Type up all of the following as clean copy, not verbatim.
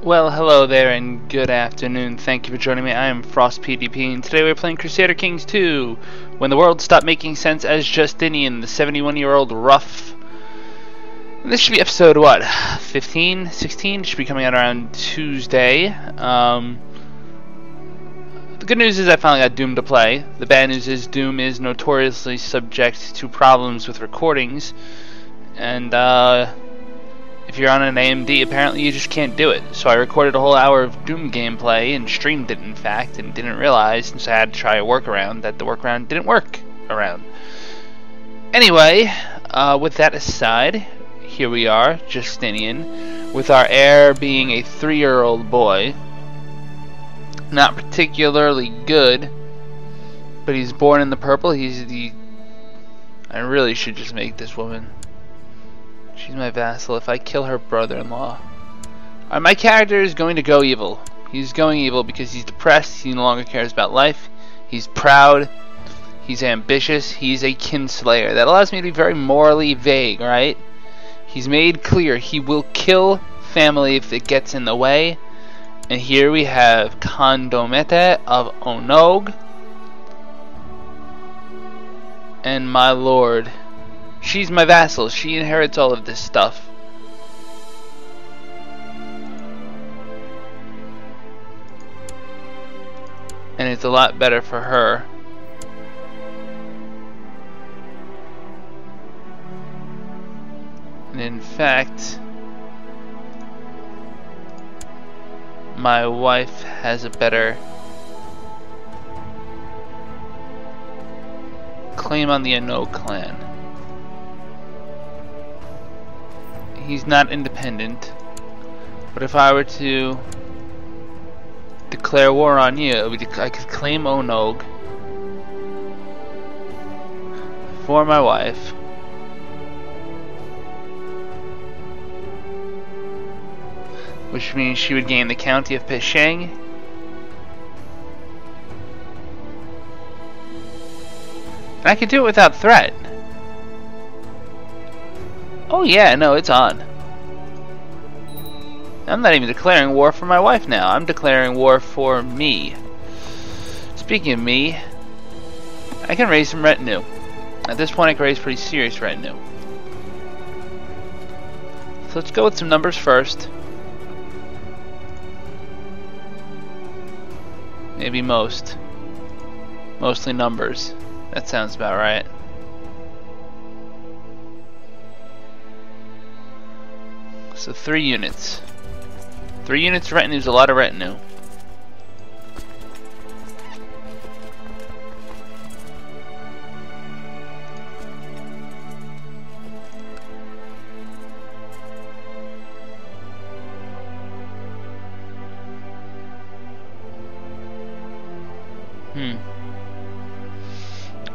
Well, hello there and good afternoon. Thank you for joining me. I am Frost PDP, and today we're playing Crusader Kings 2, When the World Stopped Making Sense as Justinian, the 71-year-old rough. And this should be episode, what, 15? 16? It should be coming out around Tuesday. The good news is I finally got Doom to play. The bad news is Doom is notoriously subject to problems with recordings. And, if you're on an AMD, apparently you just can't do it. So I recorded a whole hour of Doom gameplay and streamed it, in fact, and didn't realize, since I had to try a workaround, that the workaround didn't work around. Anyway, with that aside, here we are, Justinian, with our heir being a 3-year-old boy. Not particularly good, but he's born in the purple. He's the... I really should just make this woman. She's my vassal. If I kill her brother-in-law. My character is going to go evil. He's going evil because he's depressed. He no longer cares about life. He's proud. He's ambitious. He's a kinslayer. That allows me to be very morally vague, right? He's made clear he will kill family if it gets in the way. And here we have Condomete of Onog. And my lord. She's my vassal. She inherits all of this stuff. And it's a lot better for her. And in fact, my wife has a better claim on the Onog clan. He's not independent, but if I were to declare war on you, I could claim Onog for my wife, which means she would gain the county of Pesheng, and I could do it without threat. Oh yeah, no, it's on. I'm not even declaring war for my wife now. I'm declaring war for me. Speaking of me, I can raise some retinue. At this point I can raise pretty serious retinue. So let's go with some numbers first. Maybe mostly numbers. That sounds about right. So 3 units. 3 units of retinue is a lot of retinue.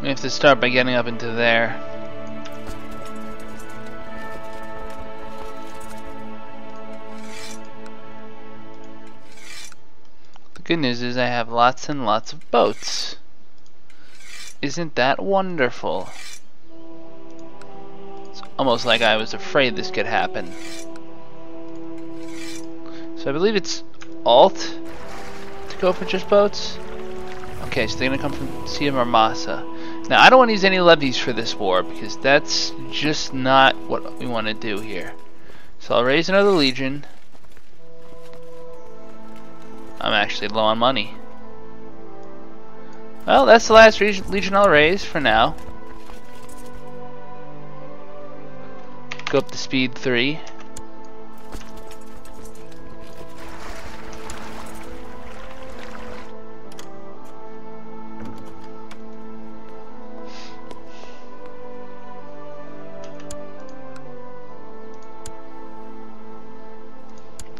We have to start by getting up into there. Good news is I have lots and lots of boats. Isn't that wonderful? It's almost like I was afraid this could happen. So I believe it's Alt to go for just boats. Okay, so they're gonna come from Sea of Marmasa. Now I don't want to use any levies for this war because that's just not what we want to do here. So I'll raise another legion. I'm actually low on money. Well, that's the last legion I'll raise for now. Go up to speed 3.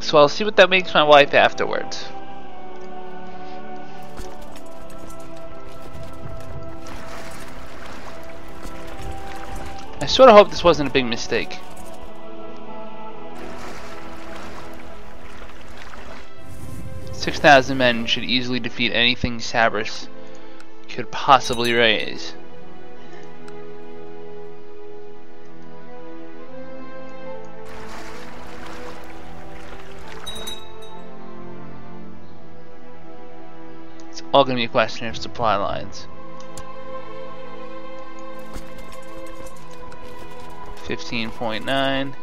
So I'll see what that makes my wife afterwards. I sort of hope this wasn't a big mistake. $6,000 men should easily defeat anything Sabras could possibly raise. all going to be a question of supply lines. 15.9.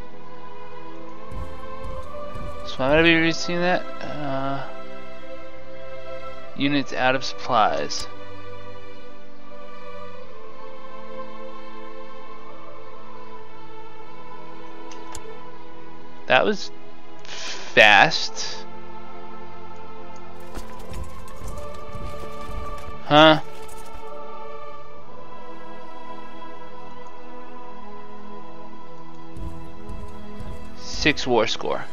So I'm going to be reducing that. Units out of supplies. That was fast. Huh? Six war score.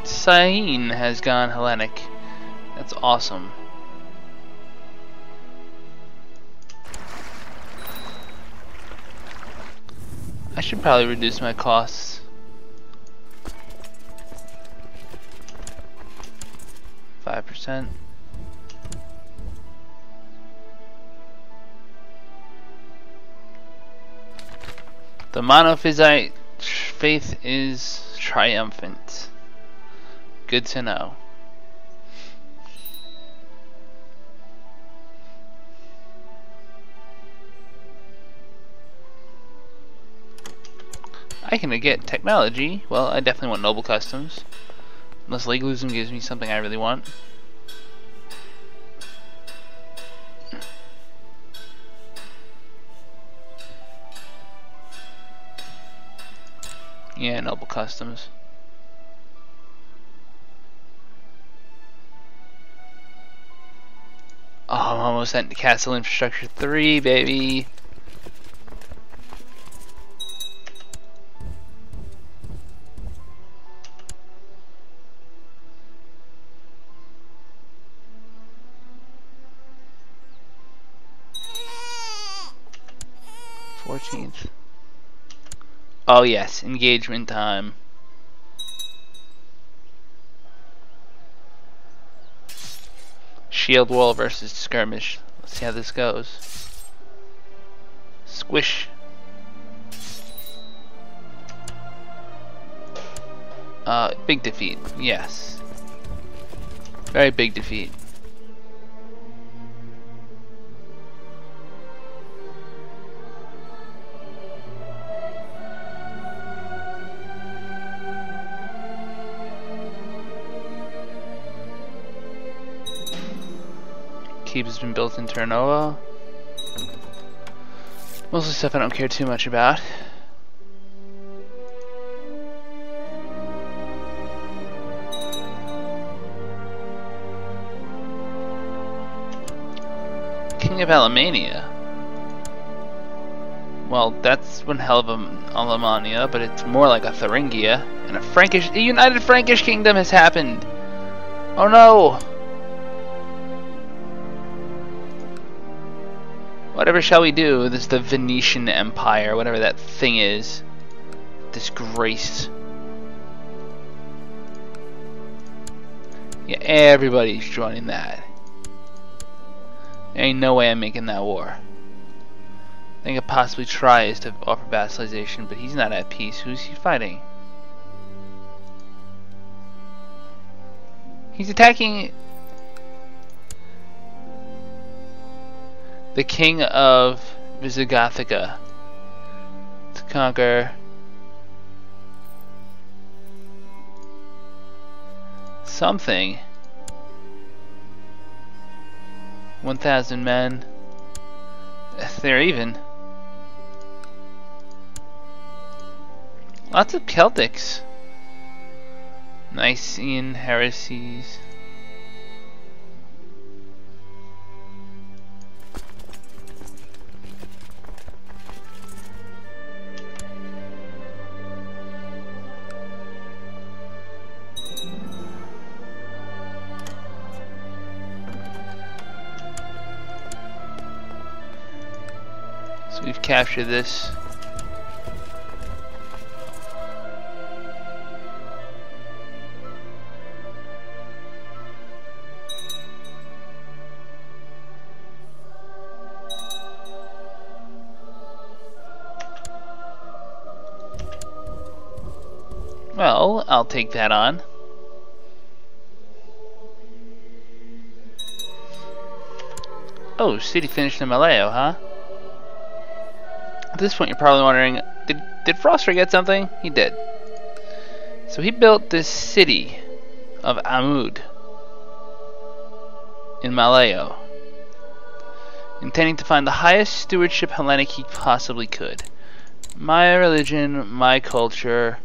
Sahin has gone Hellenic. That's awesome. I should probably reduce my costs. 5%. The monophysite faith is triumphant. Good to know. I can get technology. Well, I definitely want noble customs. Unless legalism gives me something I really want. Yeah, noble customs. Oh, I'm almost at Castle Infrastructure 3, baby. Oh yes, engagement time. Shield wall versus skirmish. Let's see how this goes. Squish. Big defeat. Yes. Very big defeat. Keep has been built in Terranova. Mostly stuff I don't care too much about. King of Alemania. Well, that's one hell of a Alemannia, but it's more like a Thuringia. And a united Frankish kingdom has happened. Oh no! Whatever shall we do? This is the Venetian Empire, whatever that thing is. Disgrace. Yeah, everybody's joining that. There ain't no way I'm making that war. I think I possibly try is to offer vassalization, but he's not at peace. Who's he fighting? He's attacking the king of Visigothica to conquer something. 1,000 men. They're even. Lots of Celtics. Nicene heresies. So we've captured this. Well, I'll take that on. Oh, city finished in Malayo, huh? At this point, you're probably wondering, did Frost forget something? He did. So he built this city of Amud in Malayo, intending to find the highest stewardship Hellenic he possibly could. My religion, my culture.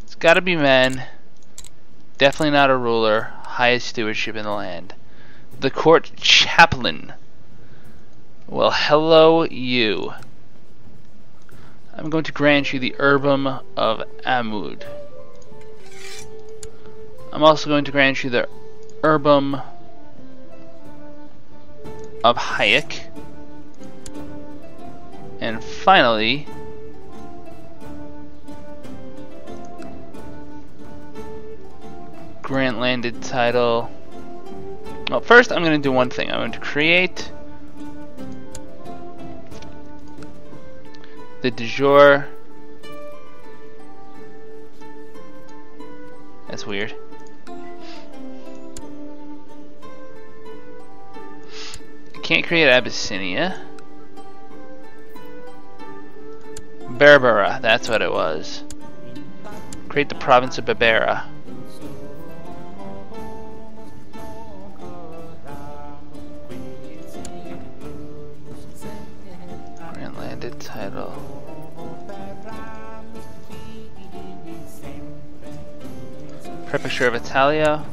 It's gotta be men. Definitely not a ruler. Highest stewardship in the land. The court chaplain. Well, hello you. I'm going to grant you the Urbum of Amud. I'm also going to grant you the Urbum of Hayek. And finally, grant landed title. Well, first I'm going to do one thing. I'm going to create the de jure. That's weird. I can't create Abyssinia. Berbera, that's what it was. Create the province of Berbera. Grant landed title. Prefecture of Italia.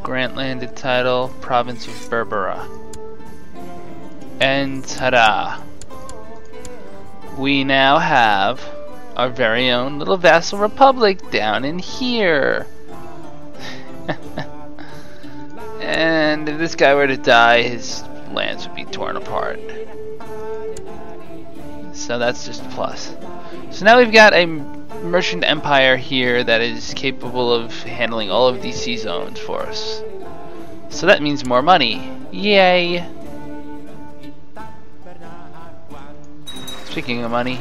Grant landed title, province of Berbera. And ta-da! We now have our very own little vassal republic down in here. And if this guy were to die, his lands would be torn apart. So that's just a plus. So now we've got a merchant empire here that is capable of handling all of these sea zones for us. So that means more money. Yay! Speaking of money,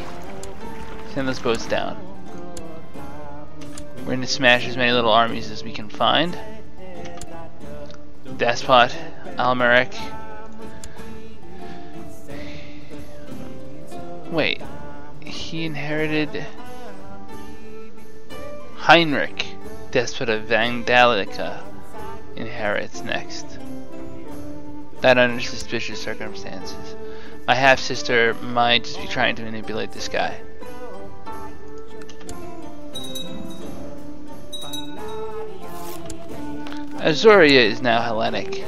send those boats down. We're going to smash as many little armies as we can find. Despot, Almeric. Wait, he inherited Heinrich, Despot of Vandalica, inherits next. That under suspicious circumstances. My half-sister might just be trying to manipulate this guy. Azuria is now Hellenic.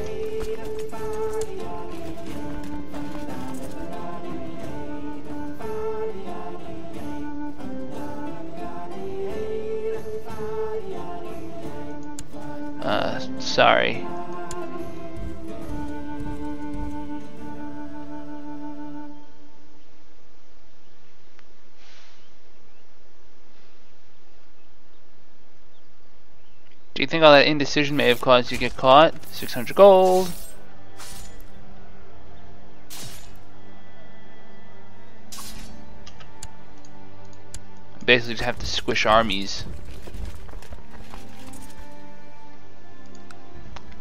Sorry. Do you think all that indecision may have caused you to get caught? 600 gold. Basically just have to squish armies.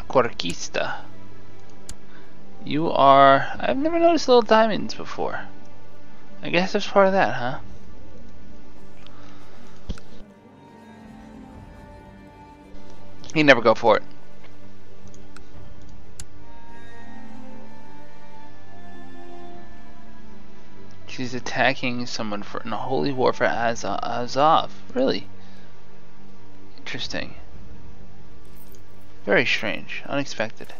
Conquista. You are... I've never noticed little diamonds before. I guess that's part of that, huh? You never go for it. She's attacking someone in a holy war for Azov. Really? Interesting. Very strange. Unexpected.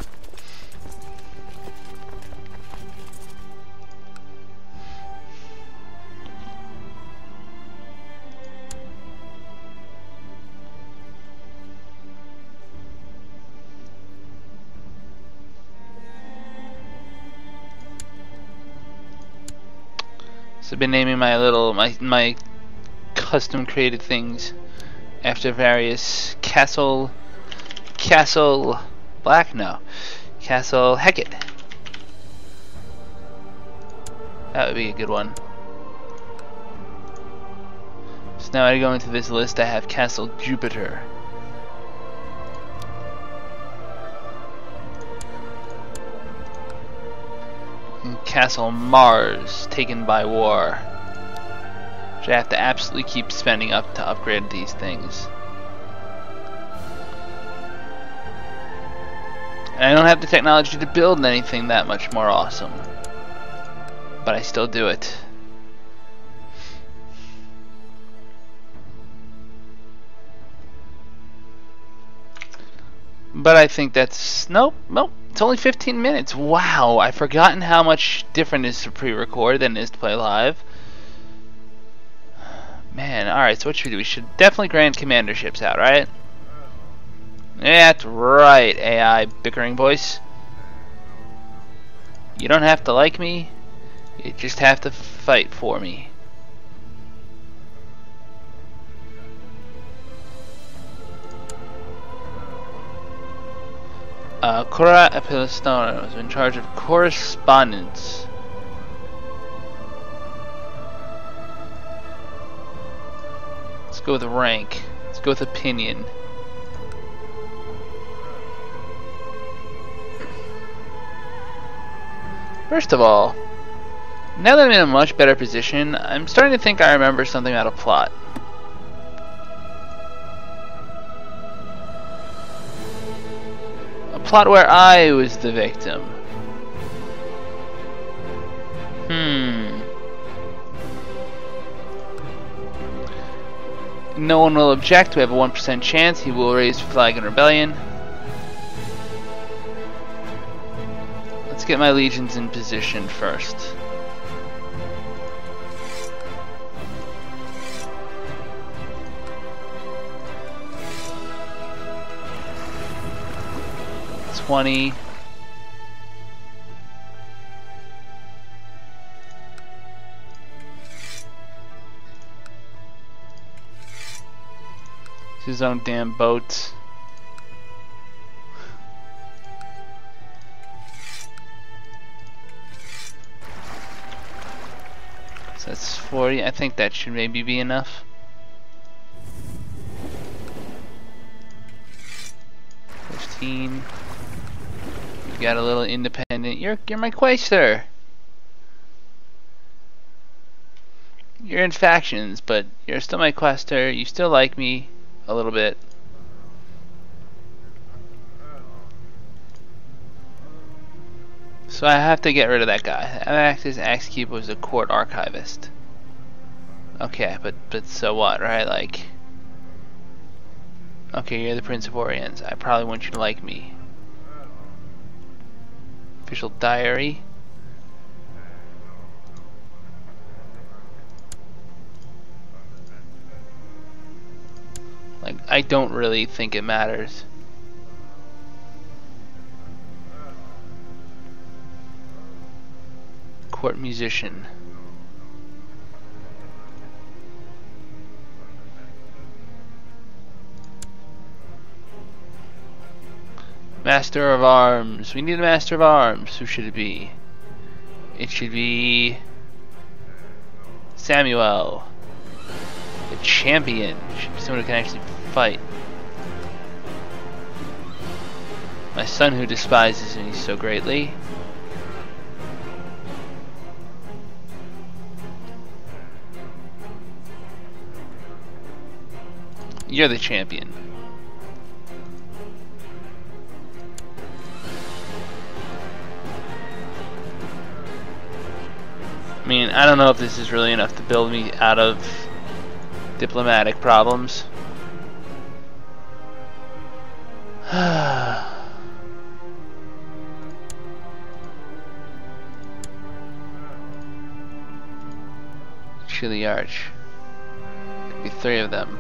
So I've been naming my custom created things after various Castle Black? No. Castle Hecate. That would be a good one. Now I go into this list, I have Castle Jupiter. And Castle Mars, taken by war. Which I have to absolutely keep spending up to upgrade these things. And I don't have the technology to build anything that much more awesome. But I still do it. But I think that's... Nope. It's only 15 minutes. Wow, I've forgotten how much different it is to pre-record than it is to play live. Man, alright, so what should we do? We should definitely grant commanderships out, right? Yeah, that's right, AI bickering voice. You don't have to like me. You just have to fight for me. Cora Epilastona was in charge of correspondence. Let's go with rank. Let's go with opinion. First of all, now that I'm in a much better position, I'm starting to think I remember something about a plot. A plot where I was the victim. No one will object. We have a 1% chance. He will raise flag in rebellion. Let's get my legions in position first. $20. His own damn boats. So that's 40. I think that should maybe be enough. 15. You got a little independent. You're my quaestor. You're in factions, but you're still my quaestor. You still like me a little bit. So I have to get rid of that guy. Amax's Axekeep was a court archivist. Okay, but so what, right? Like, okay, you're the Prince of Oriens. I probably want you to like me. Official diary. Like, I don't really think it matters. Court musician. Master of Arms. We need a Master of Arms. Who should it be? It should be Samuel. A champion. Should be someone who can actually fight. My son who despises me so greatly. You're the champion. I mean, I don't know if this is really enough to build me out of diplomatic problems. Chili Arch. Could be 3 of them.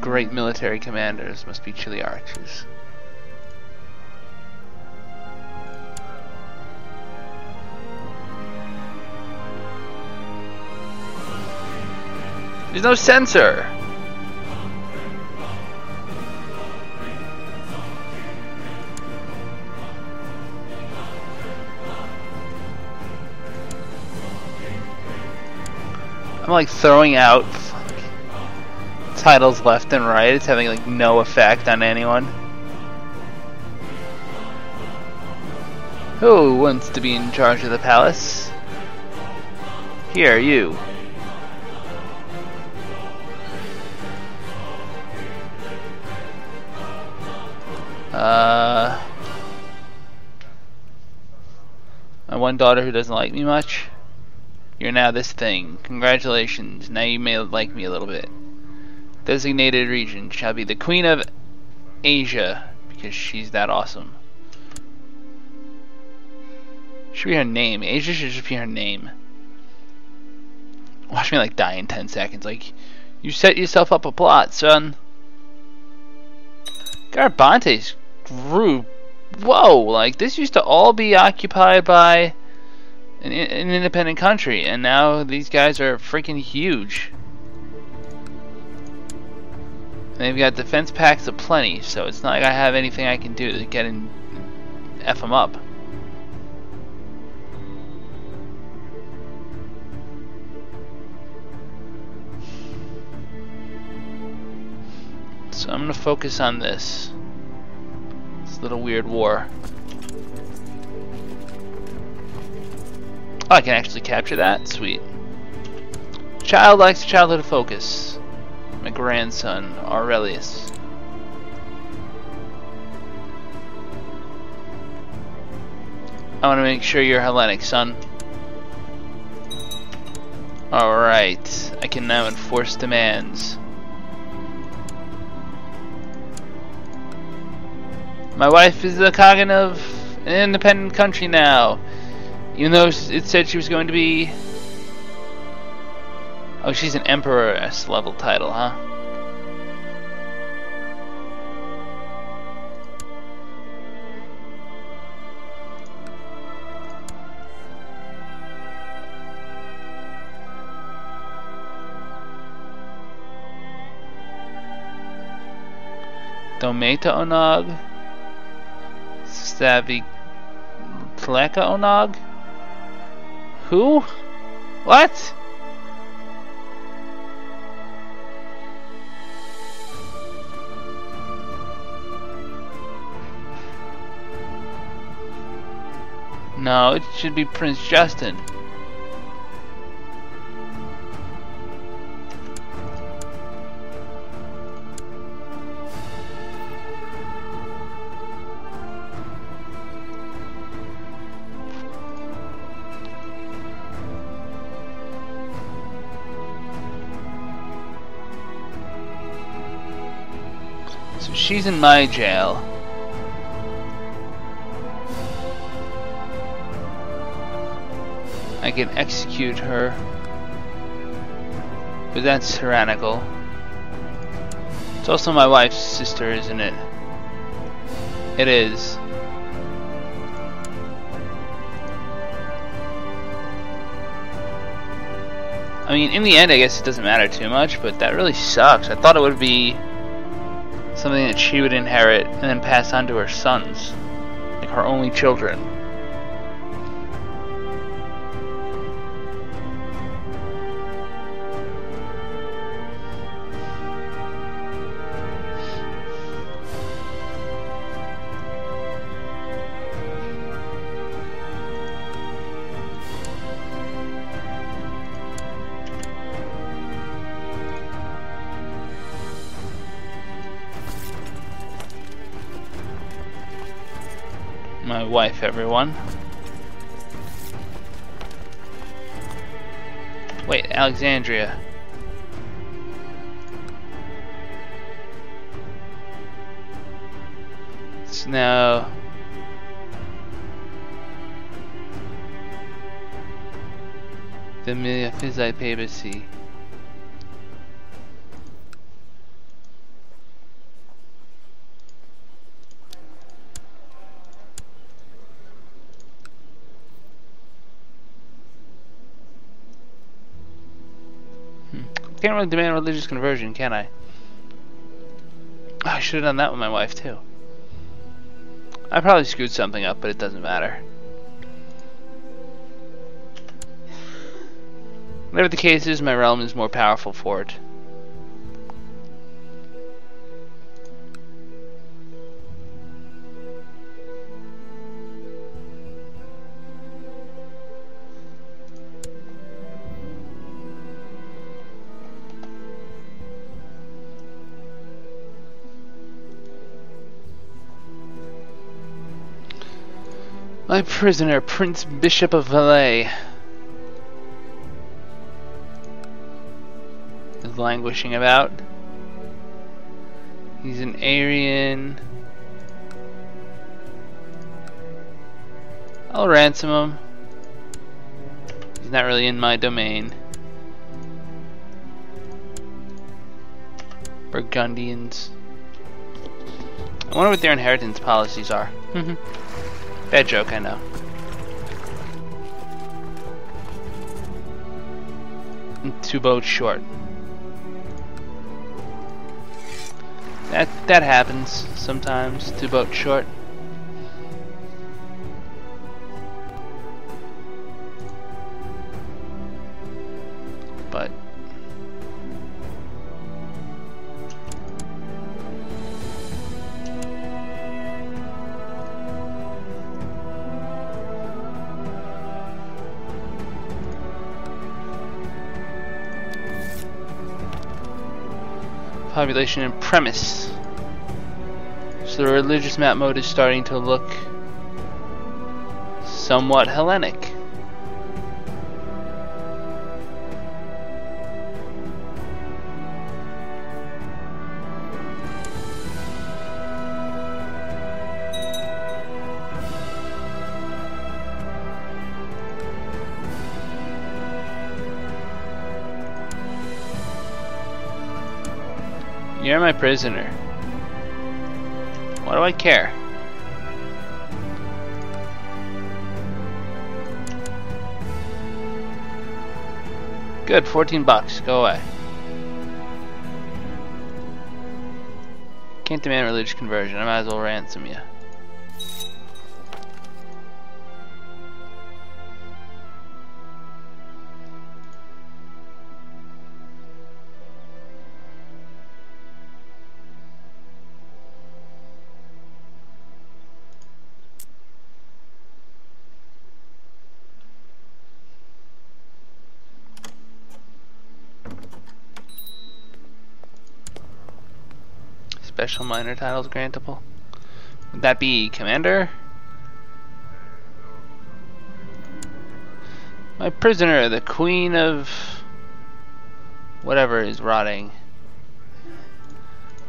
Great military commanders must be Chili Arches. There's no sensor. like throwing out titles left and right. It's having like no effect on anyone. Who wants to be in charge of the palace? Here, you. My one daughter who doesn't like me much. You're now this thing. Congratulations. Now you may like me a little bit. Designated region shall be the Queen of Asia, because she's that awesome. Should be her name. Asia should just be her name. Watch me like die in 10 seconds. Like, you set yourself up a plot, son. Garabantes grew. Whoa! Like, this used to all be occupied by an independent country, and now these guys are freaking huge. And they've got defense packs aplenty, so it's not like I have anything I can do to get in, F them up. So I'm gonna focus on this little weird war. Oh, I can actually capture that? Sweet. Child likes childhood focus. My grandson, Aurelius. I want to make sure you're Hellenic, son. Alright, I can now enforce demands. My wife is the Khagan of an independent country now. Even though it said she was going to be... Oh, she's an Emperoress level title, huh? Dometa Onog? Savvy Tleka Onog? Who? What? No, it should be Prince Justin. So she's in my jail. I can execute her, but that's tyrannical. It's also my wife's sister, isn't it? It is. I mean, in the end, I guess it doesn't matter too much, but that really sucks. I thought it would be something that she would inherit and then pass on to her sons, like her only children. My wife, everyone. Wait, Alexandria. It's now the Miaphysite papacy. Can't really demand religious conversion, can I? Oh, I should have done that with my wife too. I probably screwed something up, but it doesn't matter. Whatever the case is, my realm is more powerful for it. My prisoner, Prince Bishop of Valais, is languishing about. He's an Aryan. I'll ransom him. He's not really in my domain. Burgundians. I wonder what their inheritance policies are. Bad joke, I know. And 2 boats short. That happens sometimes. 2 boats short. But population and premise. So the religious map mode is starting to look somewhat Hellenic. You're my prisoner. Why do I care? Good, 14 bucks. Go away. Can't demand religious conversion. I might as well ransom you. Special minor titles grantable. Would that be Commander? My prisoner, the Queen of whatever is rotting.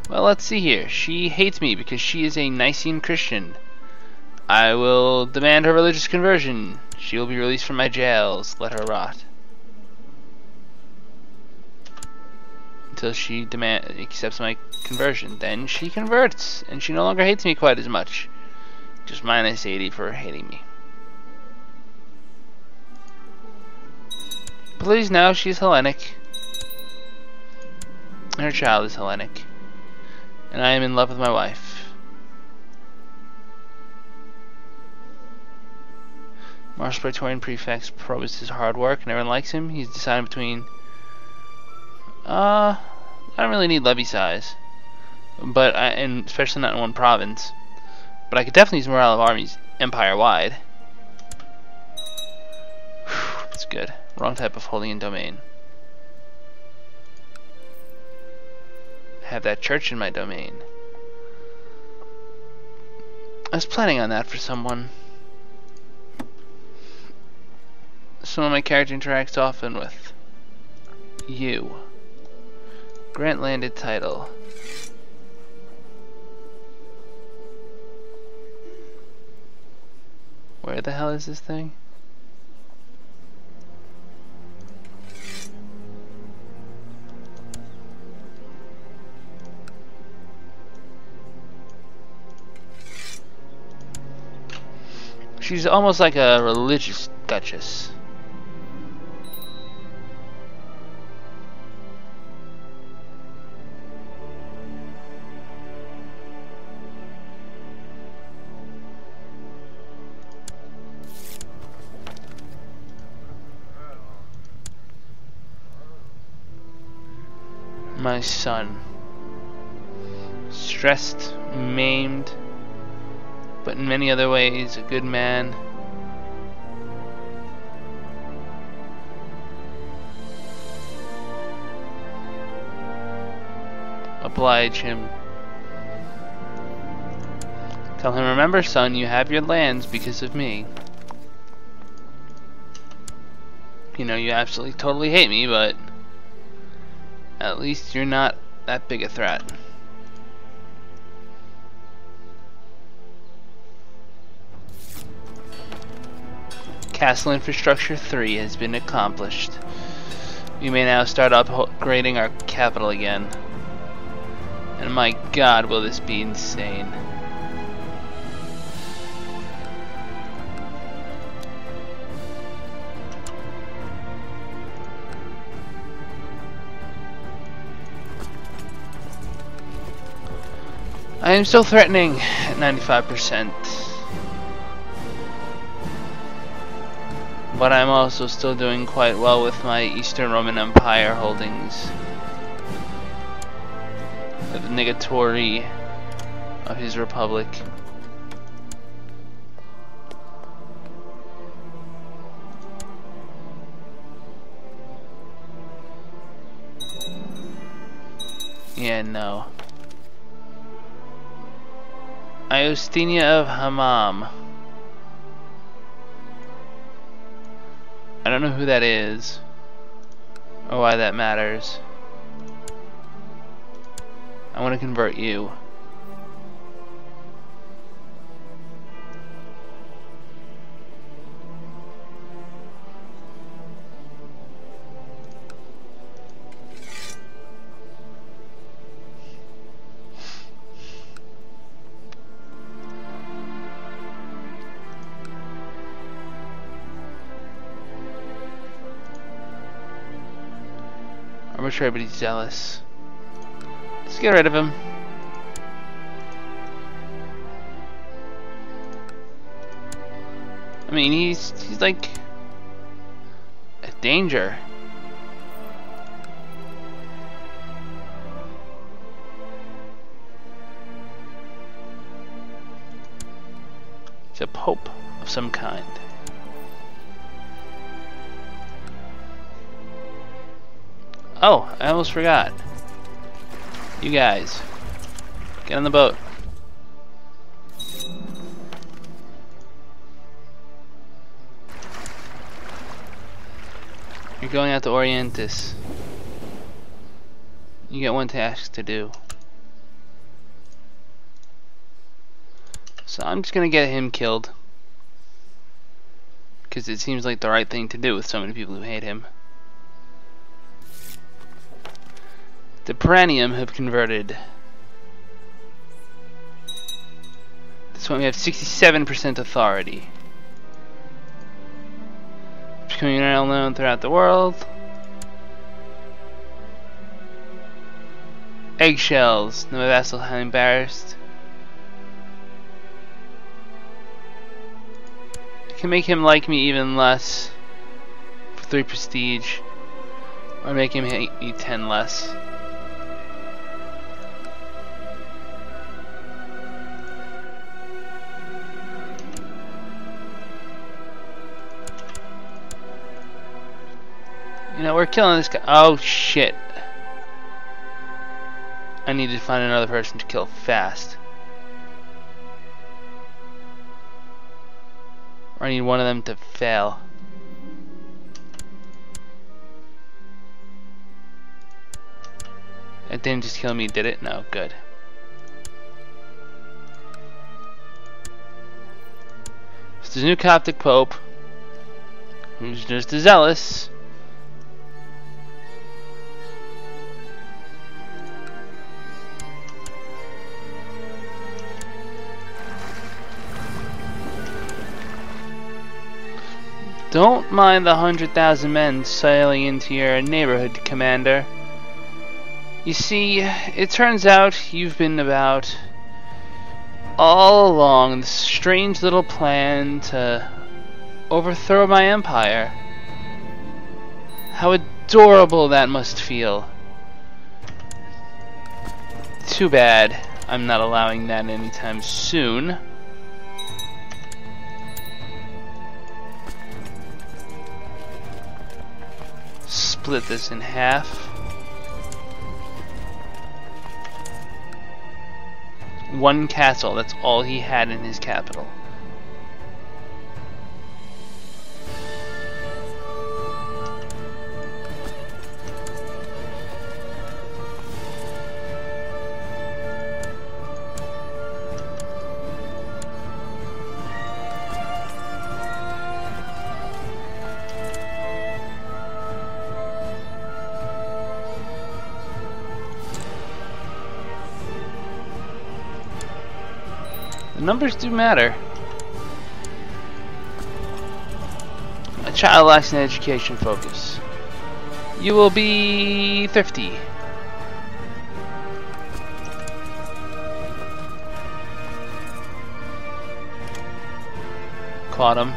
Well, let's see here. She hates me because she is a Nicene Christian. I will demand her religious conversion. She will be released from my jails. Let her rot. Until she accepts my conversion. Then she converts, and she no longer hates me quite as much. Just minus 80 for hating me. Please, now she's Hellenic. Her child is Hellenic. And I am in love with my wife. Marshal Praetorian Prefect's promised his hard work and everyone likes him. He's deciding between I don't really need levy size, but and especially not in one province. But I could definitely use morale of armies empire-wide. That's good. Wrong type of holding in domain. Have that church in my domain. I was planning on that for someone. Someone my character interacts often with. You. Grant landed title. Where the hell is this thing? She's almost like a religious duchess. My son. Stressed, maimed, but in many other ways a good man. Oblige him. Tell him, remember, son, you have your lands because of me. You know, you absolutely totally hate me, but at least you're not that big a threat. Castle Infrastructure 3 has been accomplished. We may now start upgrading our capital again. And my god, will this be insane. I am still threatening at 95%. But I'm also still doing quite well with my Eastern Roman Empire holdings. The negatory of his republic. Yeah, no. Justinian of Hammam. I don't know who that is or why that matters. I want to convert you. Arbitrary, but he's zealous. Let's get rid of him. I mean, he's like a danger. He's a pope of some kind. Oh, I almost forgot. You guys, get on the boat. You're going out to Orientis. You get one task to do. So I'm just gonna get him killed. Because it seems like the right thing to do with so many people who hate him. The Perennium have converted. This one we have 67% authority. Becoming well known throughout the world. Eggshells. No vassal highly embarrassed. I can make him like me even less for 3 prestige. Or make him hate me 10 less. You know, we're killing this guy. Oh shit. I need to find another person to kill fast. Or I need one of them to fail. It didn't just kill me, did it? No, good. So there's a new Coptic Pope who's just as zealous. Don't mind the 100,000 men sailing into your neighborhood, Commander. You see, it turns out you've been about all along this strange little plan to overthrow my empire. How adorable that must feel. Too bad I'm not allowing that anytime soon. Split this in half. One castle, that's all he had in his capital. Numbers do matter. A child lacks an education focus. You will be thrifty. Caught him.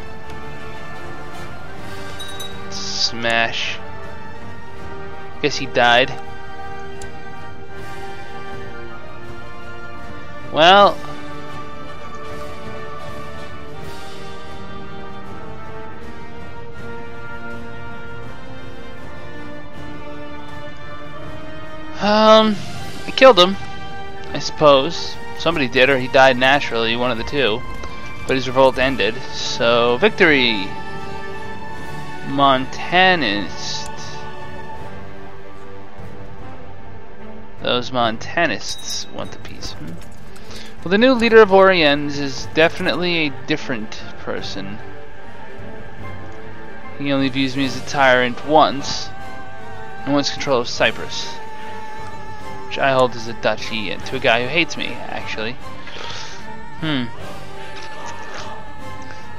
Smash. Guess he died. Well, I killed him, I suppose. Somebody did, or he died naturally, one of the two. But his revolt ended, so victory! Montanist. Those Montanists want the peace. Well, the new leader of Oriens is definitely a different person. He only views me as a tyrant once, and wants control of Cyprus, which I hold as a duchy, and to a guy who hates me, actually.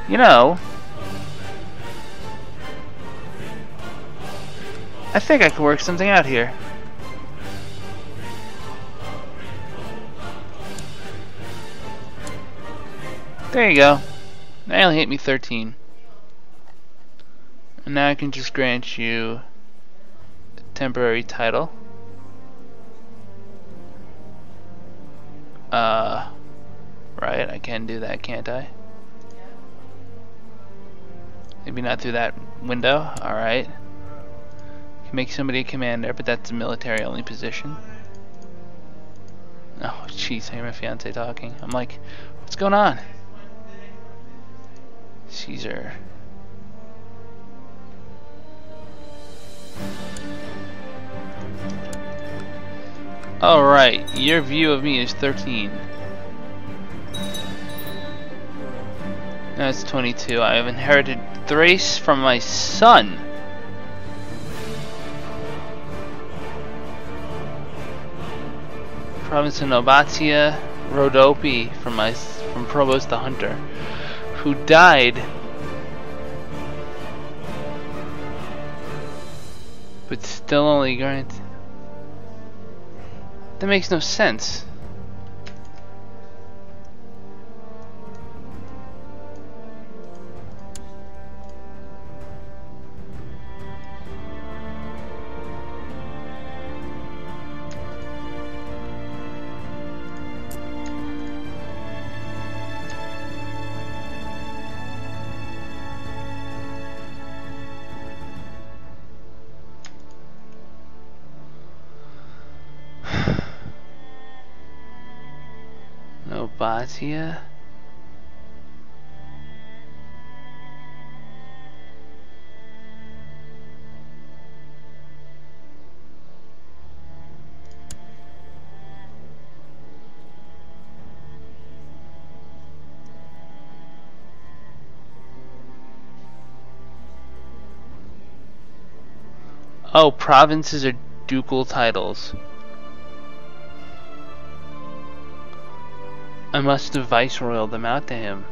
You know, I think I can work something out here. There you go. They only hit me 13. And now I can just grant you a temporary title. Right, I can do that, can't I? Maybe not through that window. Alright. Can make somebody a commander, but that's a military only position. Oh, jeez, I hear my fiance talking. I'm like, what's going on? Caesar. Alright, your view of me is 13. Now it's 22. I have inherited Thrace from my son. Province of Nobatia, Rhodope from Provost the Hunter, who died, but still only granted. That makes no sense. Nobatia. Oh, provinces are ducal titles. I must have viceroyed them out to him.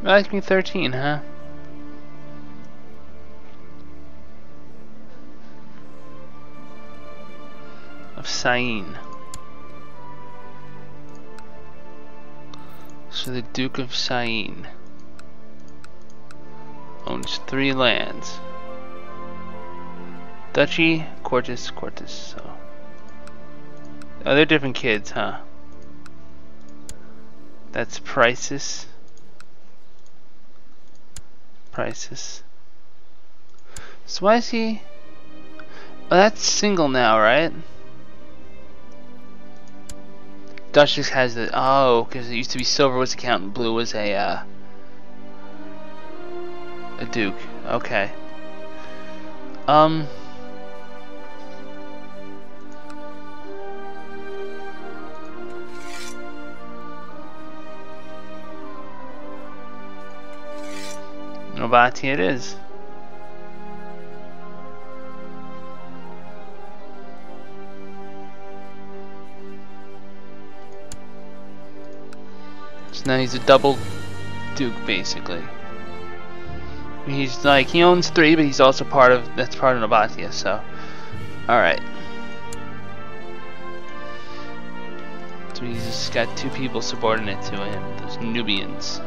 That makes me 13, huh? Of Sain. So the Duke of Sain. owns 3 lands. Duchy, Cortes. So. Oh, they're different kids, huh? That's Prices. So why is he... Oh, that's single now, right? Duchess has the... Oh, because it used to be silver was a count and blue was a duke. Okay. Novati it is. So now he's a double duke, basically. He's like, he owns 3, but he's also part of, that's part of Nobatia, so. Alright. So he's just got 2 people subordinate to him, those Nubians.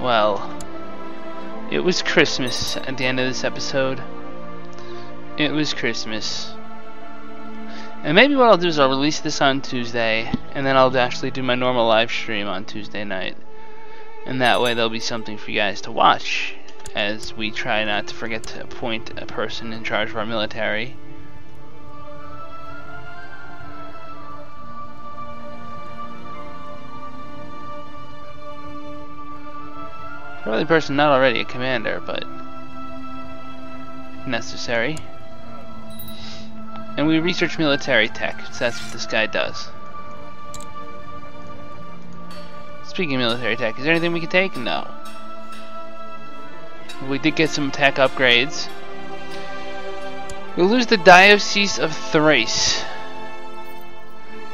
Well, it was Christmas at the end of this episode. It was Christmas. And maybe what I'll do is I'll release this on Tuesday, and then I'll actually do my normal live stream on Tuesday night. And that way there'll be something for you guys to watch, as we try not to forget to appoint a person in charge of our military. Probably a person not already a commander, but necessary. And we research military tech, so that's what this guy does. Speaking of military tech, is there anything we can take? No. We did get some tech upgrades. We'll lose the Diocese of Thrace.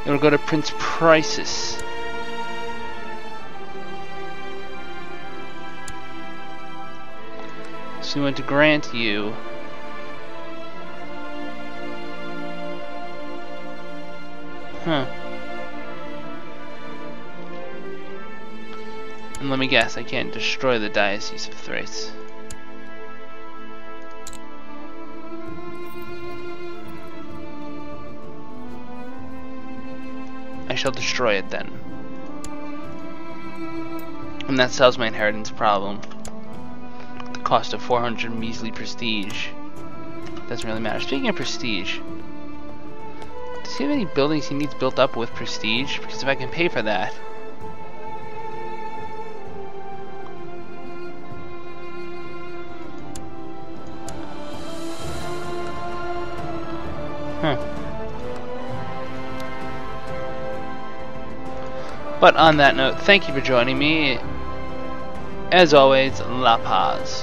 It'll go to Prince Prices. So we want to grant you and let me guess, I can't destroy the Diocese of Thrace. I shall destroy it then. And that solves my inheritance problem. Cost of 400 measly prestige. Doesn't really matter. Speaking of prestige, does he have any buildings he needs built up with prestige? Because if I can pay for that. But on that note, thank you for joining me. As always, La Paz.